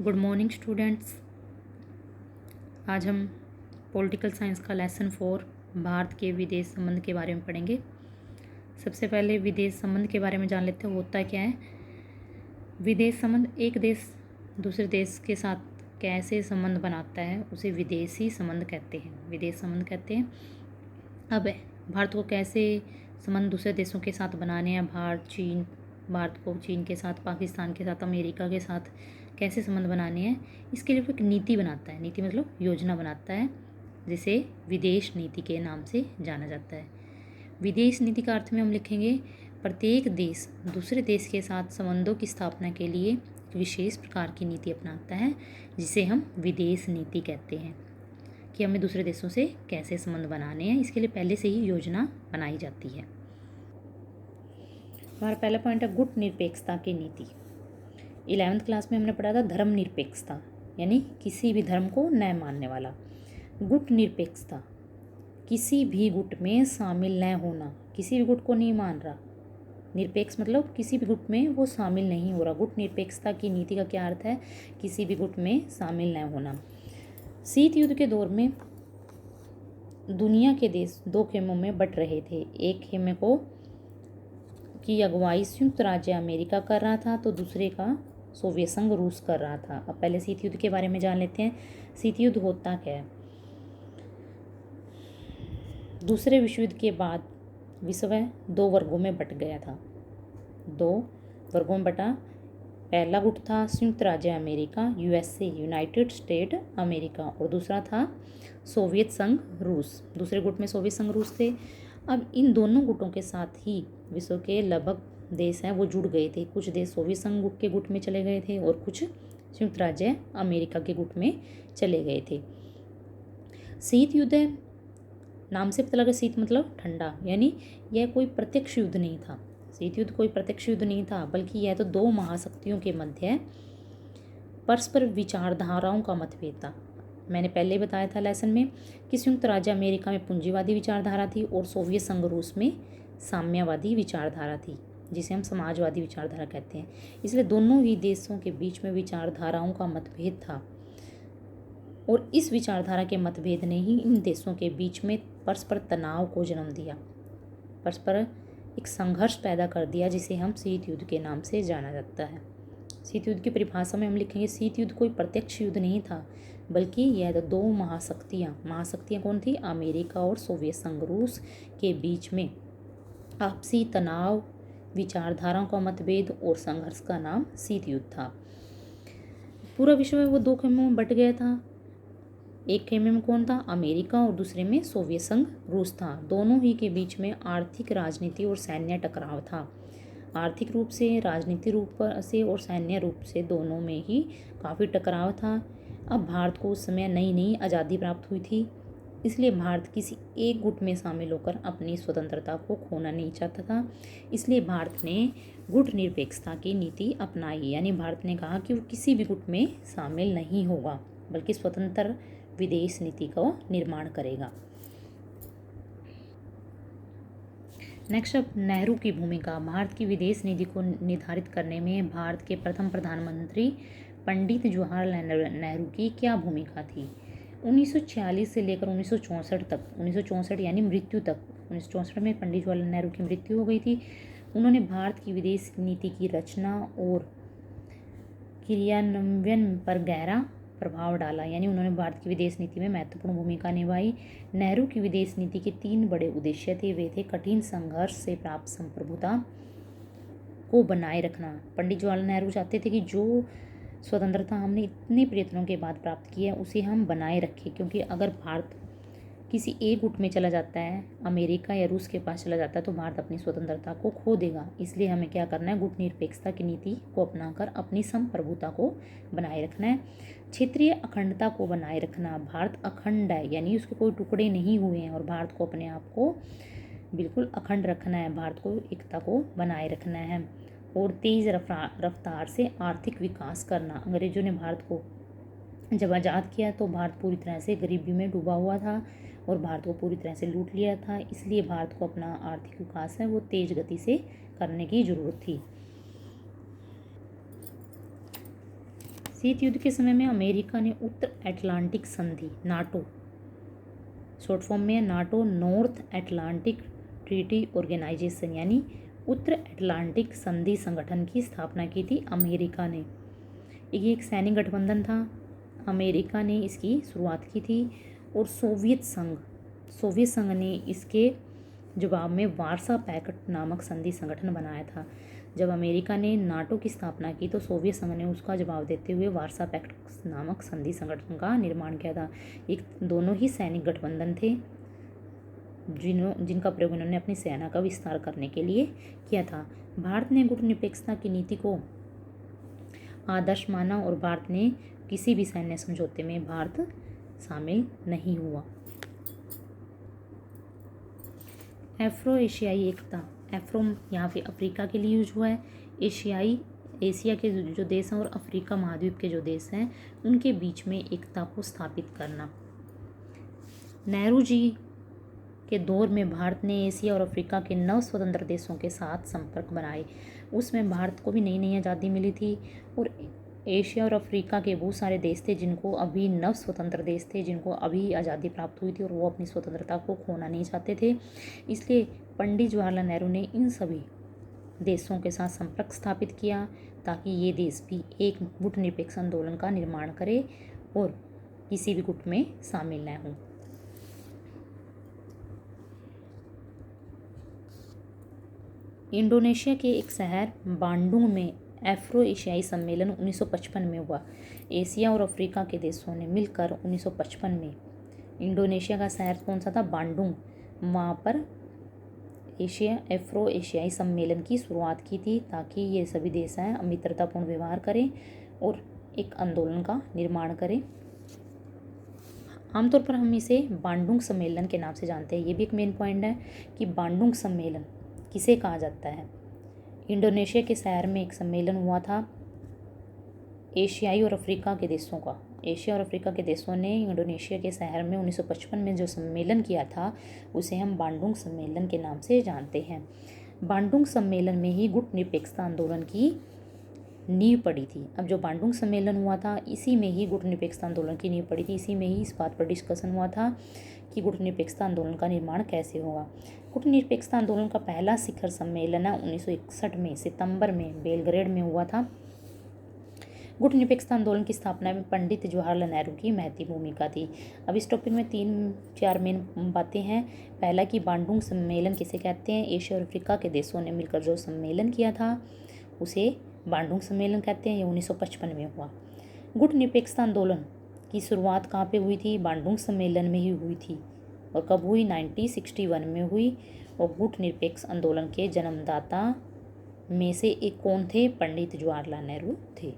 Good morning students. आज हम political science का लेसन 4 भारत के विदेश संबंध के बारे में पढ़ेंगे। सबसे पहले विदेश संबंध के बारे में जान लेते हैं, होता क्या है। विदेश संबंध एक देश दूसरे देश के साथ कैसे संबंध बनाता है उसे विदेशी संबंध कहते हैं, विदेश संबंध कहते हैं। अब भारत को कैसे संबंध दूसरे देशों के साथ बनाने हैं, भारत को चीन के साथ, पाकिस्तान के साथ, अमेरिका के साथ कैसे संबंध बनाने हैं, इसके लिए वो एक नीति बनाता है। नीति मतलब योजना बनाता है, जिसे विदेश नीति के नाम से जाना जाता है। विदेश नीति का अर्थ में हम लिखेंगे, प्रत्येक देश दूसरे देश के साथ संबंधों की स्थापना के लिए विशेष प्रकार की नीति अपनाता है, जिसे हम विदेश नीति कहते हैं। कि हमें दूसरे देशों से कैसे संबंध बनाने हैं, इसके लिए पहले से ही योजना बनाई जाती है। हमारा पहला पॉइंट है गुट निरपेक्षता की नीति। 11वीं क्लास में हमने पढ़ा था धर्मनिरपेक्षता, यानी किसी भी धर्म को न मानने वाला। गुट निरपेक्षता, किसी भी गुट में शामिल न होना, किसी भी गुट को नहीं मान रहा। निरपेक्ष मतलब किसी भी गुट में वो शामिल नहीं हो रहा। गुट निरपेक्षता की नीति का क्या अर्थ है, किसी भी गुट में शामिल न होना। शीत युद्ध के दौर में दुनिया के देश दो खेमों में बट रहे थे। एक खेमे को की अगुवाई संयुक्त राज्य अमेरिका कर रहा था, तो दूसरे का सोवियत संघ रूस कर रहा था। अब पहले शीत युद्ध के बारे में जान लेते हैं। शीत युद्ध होता क्या है। दूसरे विश्व युद्ध के बाद विश्व दो वर्गों में बट गया था। दो वर्गों में बटा। पहला गुट था संयुक्त राज्य America, USA, United state America, और दूसरा था सोवियत संघ रूस। दूसरे गुट में सोवियत संघ रूस थे। अब इन दोनों गुटों के साथ ही विश्व के लगभग देश हैं वो जुड़ गए थे। कुछ देश सोवियत संघ के गुट में चले गए थे और कुछ संयुक्त राज्य अमेरिका के गुट में चले गए थे। शीत युद्ध नाम से पता लगा, शीत मतलब ठंडा, यानी यह कोई प्रत्यक्ष युद्ध नहीं था। शीत युद्ध कोई प्रत्यक्ष युद्ध नहीं था, बल्कि यह तो दो महाशक्तियों के मध्य परस्पर विचारधाराओं का मतभेद था। मैंने पहले बताया था लेसन में कि संयुक्त राज्य अमेरिका में पूंजीवादी विचारधारा थी और सोवियत संघ रूस में साम्यवादी विचारधारा थी, जिसे हम समाजवादी विचारधारा कहते हैं। इसलिए दोनों ही देशों के बीच में विचारधाराओं का मतभेद था, और इस विचारधारा के मतभेद ने ही इन देशों के बीच में परस्पर तनाव को जन्म दिया, परस्पर एक संघर्ष पैदा कर दिया, जिसे हम शीत युद्ध के नाम से जाना जाता है। शीत युद्ध की परिभाषा में हम लिखेंगे, शीत युद्ध कोई प्रत्यक्ष युद्ध नहीं था, बल्कि यह दो महाशक्तियाँ कौन थी, अमेरिका और सोवियत संघ रूस के बीच में आपसी तनाव, विचारधाराओं का मतभेद और संघर्ष का नाम शीत युद्ध था। पूरा विश्व में वो दो खेमों में बट गया था। एक खेमे में कौन था, अमेरिका, और दूसरे में सोवियत संघ रूस था। दोनों ही के बीच में आर्थिक, राजनीति और सैन्य टकराव था। आर्थिक रूप से, राजनीतिक रूप से और सैन्य रूप से दोनों में ही काफ़ी टकराव था। अब भारत को उस समय नई नई आज़ादी प्राप्त हुई थी, इसलिए भारत किसी एक गुट में शामिल होकर अपनी स्वतंत्रता को खोना नहीं चाहता था। इसलिए भारत ने गुट निरपेक्षता की नीति अपनाई, यानी भारत ने कहा कि वो किसी भी गुट में शामिल नहीं होगा, बल्कि स्वतंत्र विदेश नीति का निर्माण करेगा। नेक्स्ट अब नेहरू की भूमिका। भारत की विदेश नीति को निर्धारित करने में भारत के प्रथम प्रधानमंत्री पंडित जवाहरलाल नेहरू की क्या भूमिका थी। 1946 से लेकर 1964 तक, 1964 यानी मृत्यु तक, 1964 में पंडित जवाहरलाल नेहरू की मृत्यु हो गई थी। उन्होंने भारत की विदेश नीति की रचना और क्रियान्वयन पर गहरा प्रभाव डाला, यानी उन्होंने भारत की विदेश नीति में महत्वपूर्ण भूमिका निभाई। नेहरू की विदेश नीति के 3 बड़े उद्देश्य थे। वे थे कठिन संघर्ष से प्राप्त संप्रभुता को बनाए रखना। पंडित जवाहरलाल नेहरू चाहते थे कि जो स्वतंत्रता हमने इतने प्रयत्नों के बाद प्राप्त की है उसे हम बनाए रखें, क्योंकि अगर भारत किसी एक गुट में चला जाता है, अमेरिका या रूस के पास चला जाता है, तो भारत अपनी स्वतंत्रता को खो देगा। इसलिए हमें क्या करना है, गुट निरपेक्षता की नीति को अपनाकर अपनी संप्रभुता को बनाए रखना है। क्षेत्रीय अखंडता को बनाए रखना। भारत अखंड है, यानी उसके कोई टुकड़े नहीं हुए हैं, और भारत को अपने आप को बिल्कुल अखंड रखना है, भारत को एकता को बनाए रखना है। और तेज रफ्तार से आर्थिक विकास करना। अंग्रेजों ने भारत को जब आज़ाद किया तो भारत पूरी तरह से गरीबी में डूबा हुआ था और भारत को पूरी तरह से लूट लिया था। इसलिए भारत को अपना आर्थिक विकास है वो तेज गति से करने की ज़रूरत थी। शीत युद्ध के समय में अमेरिका ने उत्तर अटलांटिक संधि नाटो, शॉर्ट फॉर्म में NATO, North Atlantic Treaty Organisation यानी उत्तर अटलांटिक संधि संगठन की स्थापना की थी अमेरिका ने। ये एक सैनिक गठबंधन था, अमेरिका ने इसकी शुरुआत की थी। और सोवियत संघ ने इसके जवाब में वार्सा पैक्ट नामक संधि संगठन बनाया था। जब अमेरिका ने नाटो की स्थापना की तो सोवियत संघ ने उसका जवाब देते हुए वार्सा पैक्ट नामक संधि संगठन का निर्माण किया था। एक दोनों ही सैनिक गठबंधन थे जिनका प्रयोग इन्होंने अपनी सेना का विस्तार करने के लिए किया था। भारत ने गुटनिरपेक्षता की नीति को आदर्श माना और भारत ने किसी भी सैन्य समझौते में भारत शामिल नहीं हुआ। एफ्रो एशियाई एकता, एफ्रो यहाँ पे अफ्रीका के लिए यूज हुआ है। एशिया के जो देश हैं और अफ्रीका महाद्वीप के जो देश हैं उनके बीच में एकता को स्थापित करना। नेहरू जी के दौर में भारत ने एशिया और अफ्रीका के 9 स्वतंत्र देशों के साथ संपर्क बनाए। उसमें भारत को भी नई नई आज़ादी मिली थी और एशिया और अफ्रीका के बहुत सारे देश थे जिनको अभी नव स्वतंत्र देश थे जिनको अभी आज़ादी प्राप्त हुई थी और वो अपनी स्वतंत्रता को खोना नहीं चाहते थे। इसलिए पंडित जवाहरलाल नेहरू ने इन सभी देशों के साथ संपर्क स्थापित किया ताकि ये देश भी एक गुटनिरपेक्ष आंदोलन का निर्माण करे और किसी भी गुट में शामिल न हों। इंडोनेशिया के एक शहर बांडुंग में एफ्रो एशियाई सम्मेलन 1955 में हुआ। एशिया और अफ्रीका के देशों ने मिलकर 1955 में इंडोनेशिया का शहर कौन सा था, बांडुंग, वहाँ पर एफ्रो एशियाई सम्मेलन की शुरुआत की थी ताकि ये सभी देश हैं मित्रतापूर्ण व्यवहार करें और एक आंदोलन का निर्माण करें। आमतौर पर हम इसे बांडुंग सम्मेलन के नाम से जानते हैं। ये भी एक मेन पॉइंट है कि बांडुंग सम्मेलन किसे कहा जाता है। इंडोनेशिया के शहर में एक सम्मेलन हुआ था एशियाई और अफ्रीका के देशों का। एशिया और अफ्रीका के देशों ने इंडोनेशिया के शहर में 1955 में जो सम्मेलन किया था उसे हम बांडुंग सम्मेलन के नाम से जानते हैं। बांडुंग सम्मेलन में ही गुटनिरपेक्षता आंदोलन की नींव पड़ी थी। अब जो बांडुंग सम्मेलन हुआ था इसी में ही गुटनिरपेक्षता आंदोलन की नींव पड़ी थी। इसी में ही इस बात पर डिस्कशन हुआ था कि गुटनिरपेक्षता आंदोलन का निर्माण कैसे होगा। गुटनिरपेक्षता आंदोलन का पहला शिखर सम्मेलन 1961 में सितंबर में बेलग्रेड में हुआ था। गुटनिरपेक्षता आंदोलन की स्थापना में पंडित जवाहरलाल नेहरू की महती भूमिका थी। अब इस टॉपिक में 3-4 मेन बातें हैं। पहला कि बांडुंग सम्मेलन किसे कहते हैं। एशिया और अफ्रीका के देशों ने मिलकर जो सम्मेलन किया था उसे बांडुंग सम्मेलन कहते हैं। ये 1955 में हुआ। गुटनिरपेक्षता आंदोलन की शुरुआत कहाँ पे हुई थी, बांडुंग सम्मेलन में ही हुई थी। और कब हुई, 1961 में हुई। और गुटनिरपेक्ष आंदोलन के जन्मदाता में से एक कौन थे, पंडित जवाहरलाल नेहरू थे।